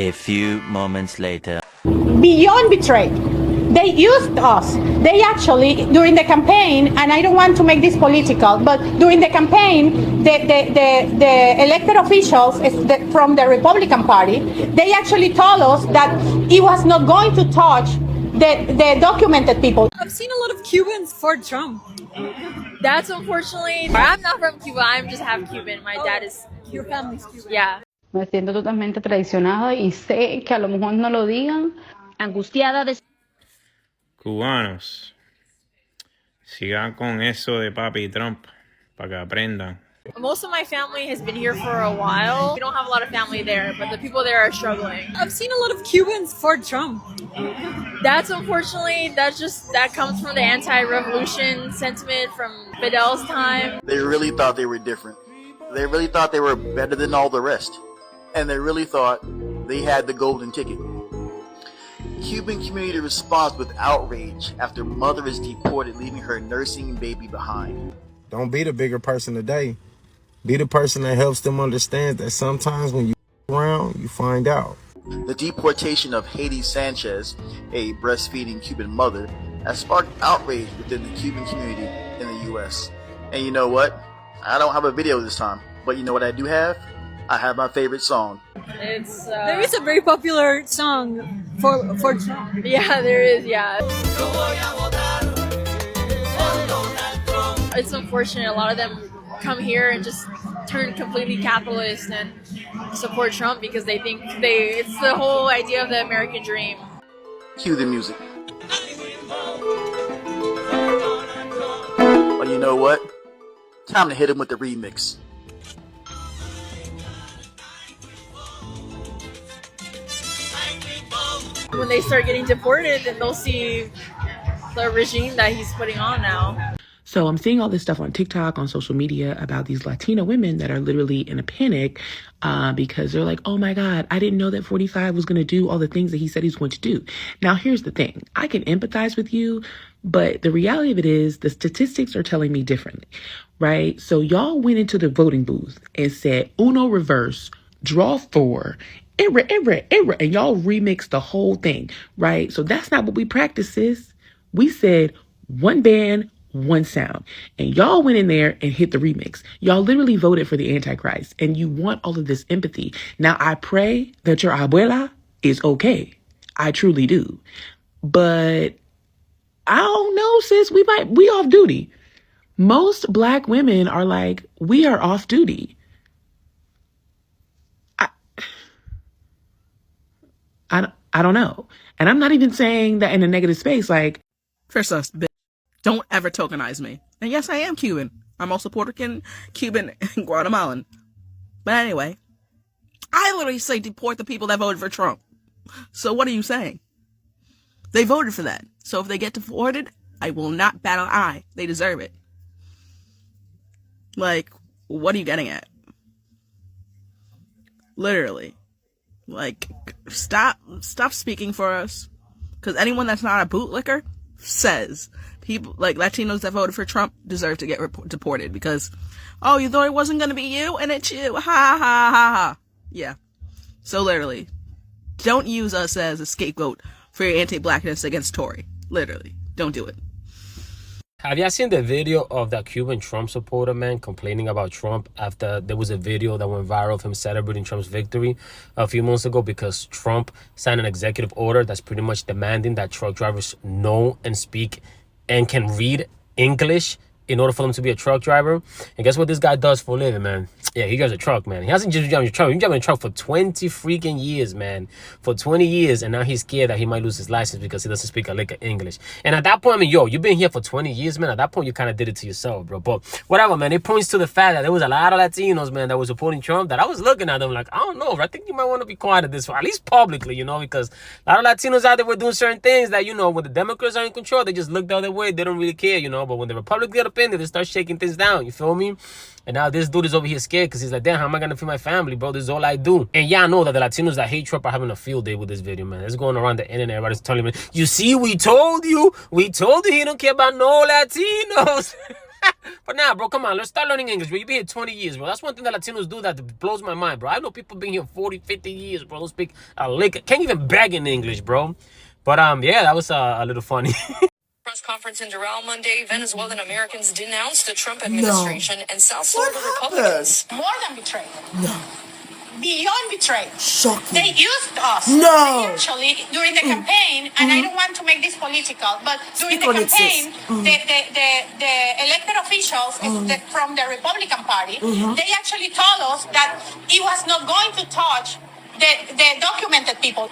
A few moments later. Beyond betrayed. They used us. They actually, during the campaign, and I don't want to make this political, but during the campaign, the elected officials from the Republican Party, they actually told us that it was not going to touch the documented people. I've seen a lot of Cubans for Trump. That's unfortunately, I'm not from Cuba, I'm just half Cuban. My dad is Cuban. Your family's Cuban. Yeah. Me siento totalmente traicionada y sé que a lo mejor no lo digan. Angustiada de... Cubanos, sigan con eso de papi Trump para que aprendan. Most of my family has been here for a while. We don't have a lot of family there, but the people there are struggling. I've seen a lot of Cubans for Trump. That's unfortunately, that comes from the anti-revolution sentiment from Fidel's time. They really thought they were different. They really thought they were better than all the rest. And they really thought they had the golden ticket. Cuban community responds with outrage after mother is deported, leaving her nursing baby behind. Don't be the bigger person today. Be the person that helps them understand that sometimes when you around, you find out. The deportation of Haiti Sanchez, a breastfeeding Cuban mother, has sparked outrage within the Cuban community in the U.S. And you know what? I don't have a video this time, but you know what I do have? I have my favorite song. There is a very popular song for Trump. Yeah, there is, yeah. It's unfortunate a lot of them come here and just turn completely capitalist and support Trump because they think it's the whole idea of the American dream. Cue the music. But you know what? Time to hit him with the remix. When they start getting deported, then they'll see the regime that he's putting on now. So I'm seeing all this stuff on TikTok, on social media about these Latina women that are literally in a panic because they're like, oh my God, I didn't know that 45 was going to do all the things that he said he's going to do. Now, here's the thing. I can empathize with you, but the reality of it is the statistics are telling me differently, right? So y'all went into the voting booth and said, Uno reverse, draw 4, error, and y'all remixed the whole thing, right? So that's not what we practice, sis. We said one band, one sound. And y'all went in there and hit the remix. Y'all literally voted for the Antichrist and you want all of this empathy. Now, I pray that your abuela is okay. I truly do. But I don't know, sis, we off duty. Most Black women are like, we are off duty. I don't know. And I'm not even saying that in a negative space. Like, first off, bitch, don't ever tokenize me. And yes, I am Cuban. I'm also Puerto Rican, Cuban, and Guatemalan. But anyway, I literally say deport the people that voted for Trump. So what are you saying? They voted for that. So if they get deported, I will not bat an eye. They deserve it. Like, what are you getting at? Literally. Like, stop speaking for us. Because anyone that's not a bootlicker says people like Latinos that voted for Trump deserve to get deported because, oh, you thought it wasn't going to be you and it's you. Ha ha ha ha. Yeah. So literally, don't use us as a scapegoat for your anti-blackness against Tory. Literally. Don't do it. Have y'all seen the video of that Cuban Trump supporter, man, complaining about Trump after there was a video that went viral of him celebrating Trump's victory a few months ago because Trump signed an executive order that's pretty much demanding that truck drivers know and speak and can read English in order for them to be a truck driver? And guess what this guy does for a living, man? Yeah, he drives a truck, man. He hasn't just driven a truck. He's driving a truck for 20 freaking years, man. For 20 years, and now he's scared that he might lose his license because he doesn't speak a lick of English. And at that point, I mean, yo, you've been here for 20 years, man. At that point, you kind of did it to yourself, bro. But whatever, man. It points to the fact that there was a lot of Latinos, man, that was supporting Trump that I was looking at them like, I don't know. I think you might want to be quiet at this, at least publicly, you know, because a lot of Latinos out there were doing certain things that, you know, when the Democrats are in control, they just look the other way. They don't really care, you know. But when the Republicans get up in there, they start shaking things down, you feel me? And now this dude is over here scared because he's like, damn, how am I gonna feed my family, bro? This is all I do. And yeah, I know that the Latinos that hate Trump are having a field day with this video, man. It's going around the internet. Everybody's telling me, you see, we told you he don't care about no Latinos. But nah, bro, come on. Let's start learning English, bro. You've been here 20 years, bro. That's one thing that Latinos do that blows my mind, bro. I know people been here 40, 50 years, bro. Don't speak a lick. Can't even beg in English, bro. But yeah, that was a little funny. Press conference in Doral Monday, Venezuelan Americans denounced the Trump administration and South Florida Republicans. More than betrayed. No. Beyond betrayed. Shocking. They used us. No. They actually, during the campaign, and I don't want to make this political, but during the campaign, the elected officials from the Republican Party, they actually told us that it was not going to touch the documented people.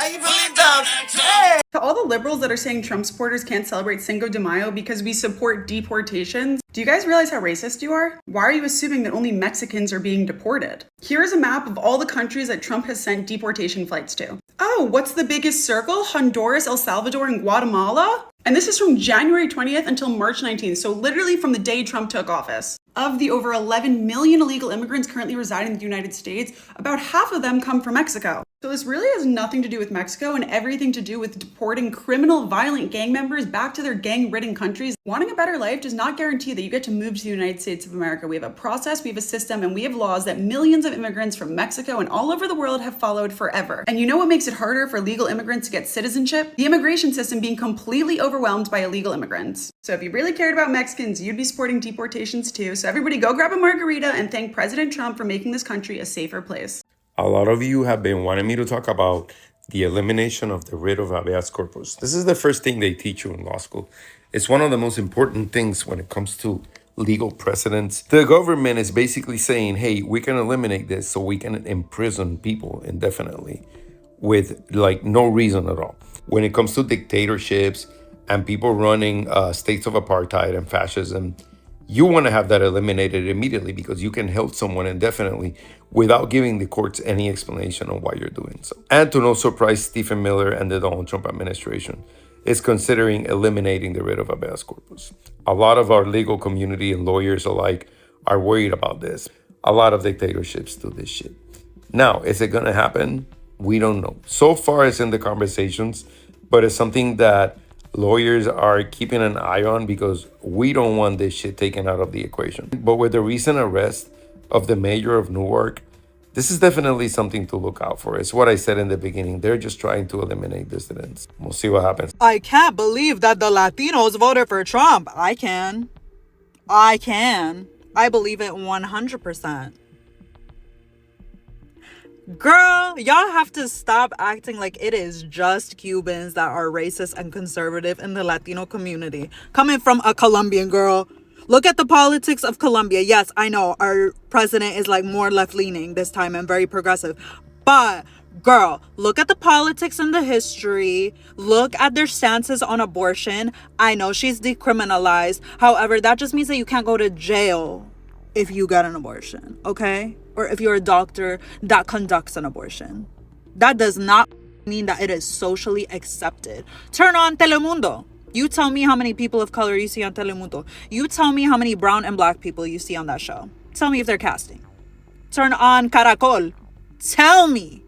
I believe them. Hey. To all the liberals that are saying Trump supporters can't celebrate Cinco de Mayo because we support deportations, do you guys realize how racist you are? Why are you assuming that only Mexicans are being deported? Here is a map of all the countries that Trump has sent deportation flights to. Oh, what's the biggest circle? Honduras, El Salvador, and Guatemala? And this is from January 20th until March 19th, so literally from the day Trump took office. Of the over 11 million illegal immigrants currently residing in the United States, about half of them come from Mexico. So this really has nothing to do with Mexico and everything to do with deporting criminal, violent gang members back to their gang-ridden countries. Wanting a better life does not guarantee that you get to move to the United States of America. We have a process, we have a system, and we have laws that millions of immigrants from Mexico and all over the world have followed forever. And you know what makes it harder for legal immigrants to get citizenship? The immigration system being completely overwhelmed by illegal immigrants. So if you really cared about Mexicans, you'd be supporting deportations too. So everybody go grab a margarita and thank President Trump for making this country a safer place. A lot of you have been wanting me to talk about the elimination of the writ of habeas corpus. This is the first thing they teach you in law school. It's one of the most important things when it comes to legal precedents. The government is basically saying, hey, we can eliminate this so we can imprison people indefinitely with like no reason at all. When it comes to dictatorships and people running states of apartheid and fascism, you want to have that eliminated immediately because you can help someone indefinitely without giving the courts any explanation on why you're doing so. And to no surprise, Stephen Miller and the Donald Trump administration is considering eliminating the writ of habeas corpus. A lot of our legal community and lawyers alike are worried about this. A lot of dictatorships do this shit. Now, is it going to happen? We don't know. So far, it's in the conversations, but it's something that lawyers are keeping an eye on because we don't want this shit taken out of the equation. But with the recent arrest of the mayor of Newark, this is definitely something to look out for. It's what I said in the beginning. They're just trying to eliminate dissidents. We'll see what happens. I can't believe that the Latinos voted for Trump. I can. I believe it 100%. Girl, y'all have to stop acting like it is just Cubans that are racist and conservative in the Latino community. Coming from a Colombian girl. Look at the politics of Colombia. Yes, I know our president is like more left-leaning this time and very progressive. But, girl, look at the politics and the history. Look at their stances on abortion. I know she's decriminalized. However, that just means that you can't go to jail if you get an abortion, okay? Or if you're a doctor that conducts an abortion. That does not mean that it is socially accepted. Turn on Telemundo. You tell me how many people of color you see on Telemundo. You tell me how many brown and black people you see on that show. Tell me if they're casting. Turn on Caracol. Tell me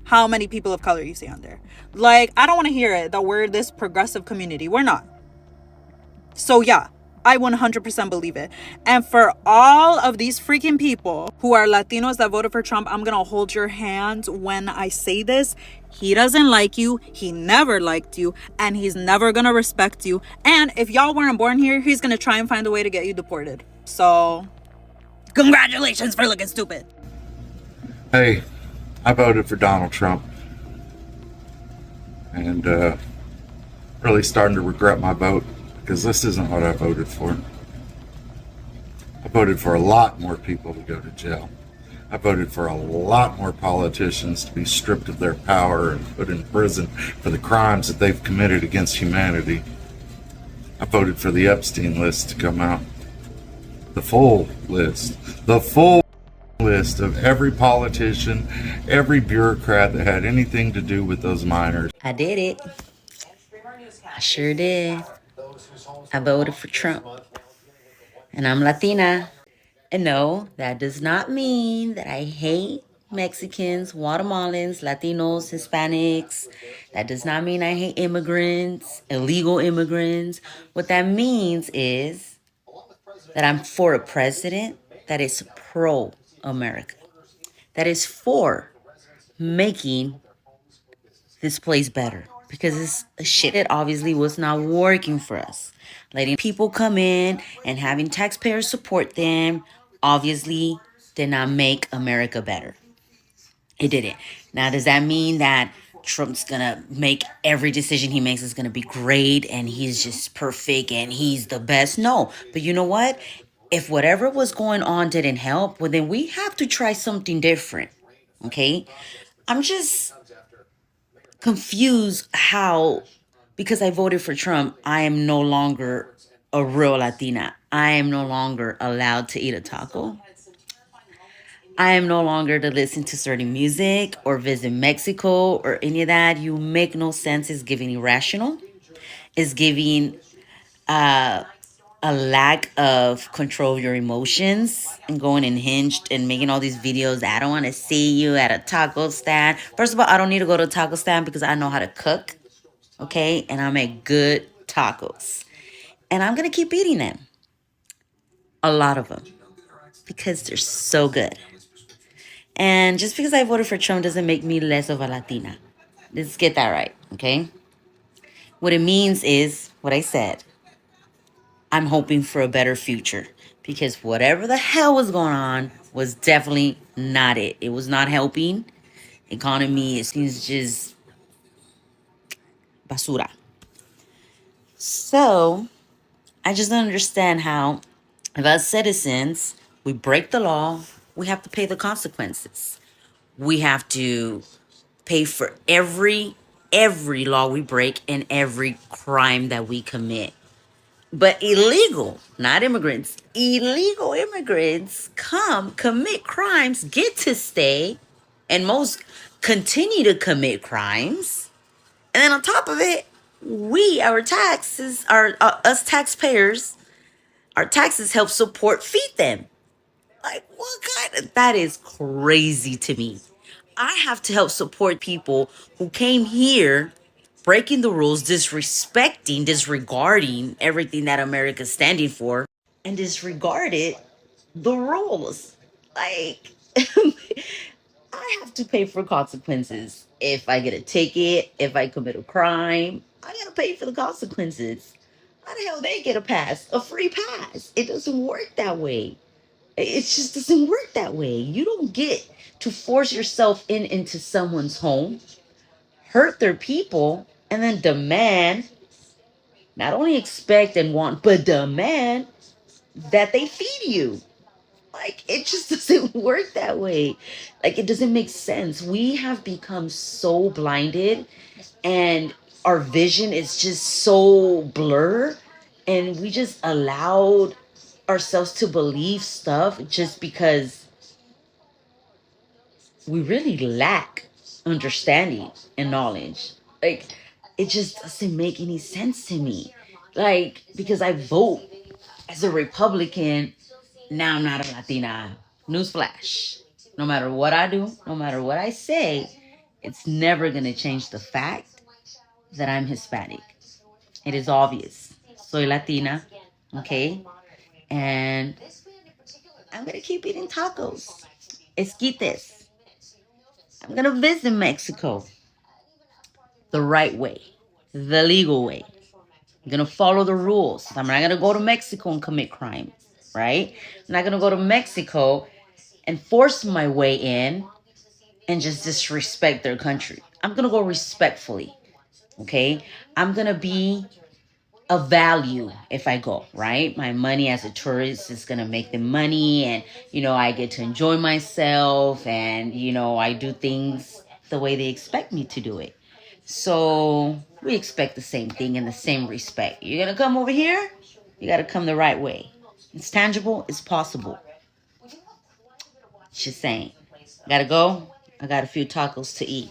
how many people of color you see on there. Like, I don't want to hear it that we're this progressive community. We're not. So yeah, I 100% believe it. And for all of these freaking people who are Latinos that voted for Trump, I'm going to hold your hand when I say this. He doesn't like you. He never liked you. And he's never going to respect you. And if y'all weren't born here, he's going to try and find a way to get you deported. So, congratulations for looking stupid. Hey, I voted for Donald Trump. And really starting to regret my vote. Because this isn't what I voted for. I voted for a lot more people to go to jail. I voted for a lot more politicians to be stripped of their power and put in prison for the crimes that they've committed against humanity. I voted for the Epstein list to come out. The full list. The full list of every politician, every bureaucrat that had anything to do with those minors. I did it. I sure did. I voted for Trump. And I'm Latina. And no, that does not mean that I hate Mexicans, Guatemalans, Latinos, Hispanics. That does not mean I hate immigrants, illegal immigrants. What that means is that I'm for a president that is pro-America, that is for making this place better, because it's a shit that obviously was not working for us. Letting people come in and having taxpayers support them obviously did not make America better. It didn't. Now, does that mean that Trump's gonna make every decision he makes is gonna be great and he's just perfect and he's the best? No. But you know what? If whatever was going on didn't help, well, then we have to try something different. Okay? I'm just confused how, because I voted for Trump, I am no longer a real Latina. I am no longer allowed to eat a taco. I am no longer to listen to certain music or visit Mexico or any of that. You make no sense. It's giving irrational. It's giving a lack of control of your emotions and going and hinged and making all these videos. I don't want to see you at a taco stand. First of all, I don't need to go to a taco stand because I know how to cook. Okay? And I make good tacos. And I'm going to keep eating them. A lot of them. Because they're so good. And just because I voted for Trump doesn't make me less of a Latina. Let's get that right, okay? What it means is what I said. I'm hoping for a better future, because whatever the hell was going on was definitely not it. It was not helping. Economy, it seems just basura. So I just don't understand how, if as citizens, we break the law, we have to pay the consequences. We have to pay for every law we break and every crime that we commit. But illegal, not immigrants, illegal immigrants come, commit crimes, get to stay, and most continue to commit crimes. And then on top of it, our taxes, us taxpayers, our taxes help support, feed them. Like, what kind of, that is crazy to me. I have to help support people who came here breaking the rules, disregarding everything that America's standing for, and disregarded the rules. Like, I have to pay for consequences. If I get a ticket, if I commit a crime, I gotta pay for the consequences. How the hell they get a pass? A free pass. It doesn't work that way. It just doesn't work that way. You don't get to force yourself into someone's home, hurt their people, and then demand, not only expect and want, but demand that they feed you. Like, it just doesn't work that way. Like, it doesn't make sense. We have become so blinded, and our vision is just so blurred, and we just allowed ourselves to believe stuff just because we really lack understanding and knowledge. Like, it just doesn't make any sense to me. Like, because I vote as a Republican, now I'm not a Latina. Newsflash. No matter what I do, no matter what I say, it's never going to change the fact that I'm Hispanic. It is obvious. Soy Latina, okay? And I'm going to keep eating tacos. Esquites. I'm going to visit Mexico the right way, the legal way. I'm going to follow the rules. I'm not going to go to Mexico and commit crime, right? I'm not going to go to Mexico and force my way in and just disrespect their country. I'm going to go respectfully, okay? I'm going to be a value if I go, right? My money as a tourist is going to make them money, and, I get to enjoy myself, and, I do things the way they expect me to do it. So we expect the same thing and the same respect. You're going to come over here, you got to come the right way. It's tangible, it's possible. Just saying. Gotta go. I got a few tacos to eat.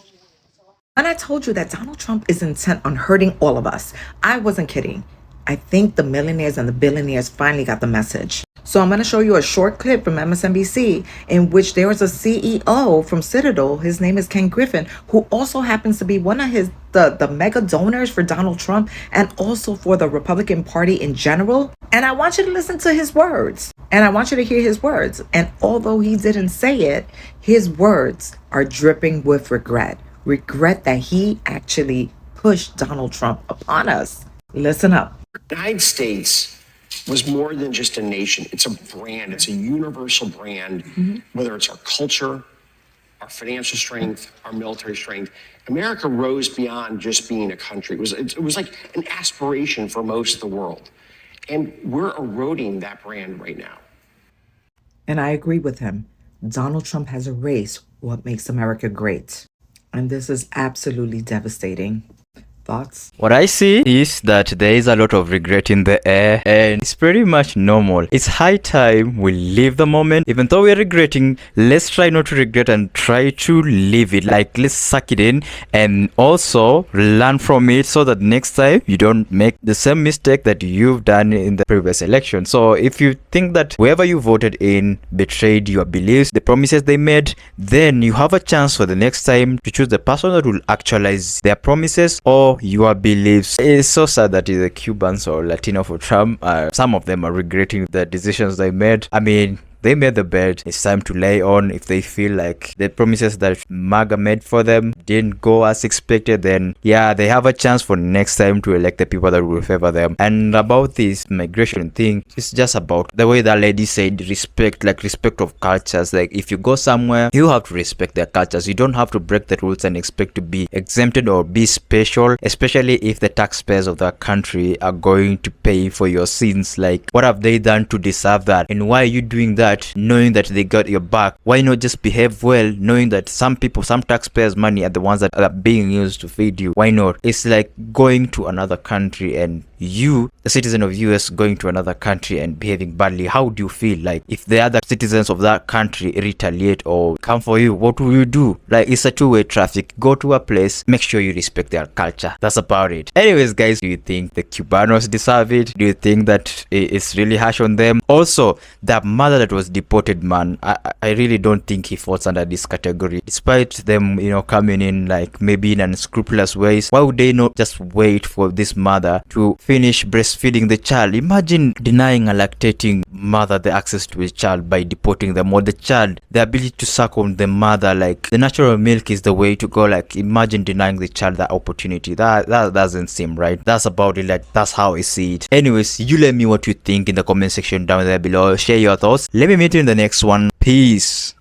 When I told you that Donald Trump is intent on hurting all of us, I wasn't kidding. I think the millionaires and the billionaires finally got the message. So I'm going to show you a short clip from MSNBC in which there is a CEO from Citadel. His name is Ken Griffin, who also happens to be one of the mega donors for Donald Trump and also for the Republican Party in general. And I want you to listen to his words. And I want you to hear his words. And although he didn't say it, his words are dripping with regret. Regret that he actually pushed Donald Trump upon us. Listen up. The United States was more than just a nation. It's a brand. It's a universal brand, whether it's our culture, our financial strength, our military strength. America rose beyond just being a country. It was like an aspiration for most of the world. And we're eroding that brand right now. And I agree with him. Donald Trump has erased what makes America great. And this is absolutely devastating. Thoughts? What I see is that there is a lot of regret in the air, and it's pretty much normal. It's high time we live the moment. Even though we are regretting, let's try not to regret and try to live it. Like, let's suck it in and also learn from it so that next time you don't make the same mistake that you've done in the previous election. So if you think that whoever you voted in betrayed your beliefs, the promises they made, then you have a chance for the next time to choose the person that will actualize their promises or your beliefs. It's so sad that the Cubans or Latino for Trump, some of them are regretting the decisions they made. I mean, they made the bed. It's time to lay on. If they feel like the promises that MAGA made for them didn't go as expected, then yeah, they have a chance for next time to elect the people that will favor them. And about this migration thing, it's just about the way that lady said, respect, like respect of cultures. Like if you go somewhere, you have to respect their cultures. You don't have to break the rules and expect to be exempted or be special, especially if the taxpayers of that country are going to pay for your sins. Like, what have they done to deserve that? And why are you doing that knowing that they got your back? Why not just behave well knowing that some people, some taxpayers' money are the ones that are being used to feed you? Why not? It's like going to another country and you, the citizen of US, going to another country and behaving badly. How do you feel? Like, if the other citizens of that country retaliate or come for you, what will you do? Like, it's a two-way traffic. Go to a place, make sure you respect their culture. That's about it. Anyways, guys, do you think the Cubanos deserve it? Do you think that it's really harsh on them? Also, that mother that was deported, man, I really don't think he falls under this category. Despite them, you know, coming in like maybe in unscrupulous ways, why would they not just wait for this mother to finish breastfeeding the child? Imagine denying a lactating mother the access to a child by deporting them, or the child the ability to suck on the mother. Like, the natural milk is the way to go. Like, imagine denying the child that opportunity. That doesn't seem right. That's about it. Like, that's how I see it. Anyways, you let me what you think in the comment section down there below. Share your thoughts. Let me meet you in the next one. Peace.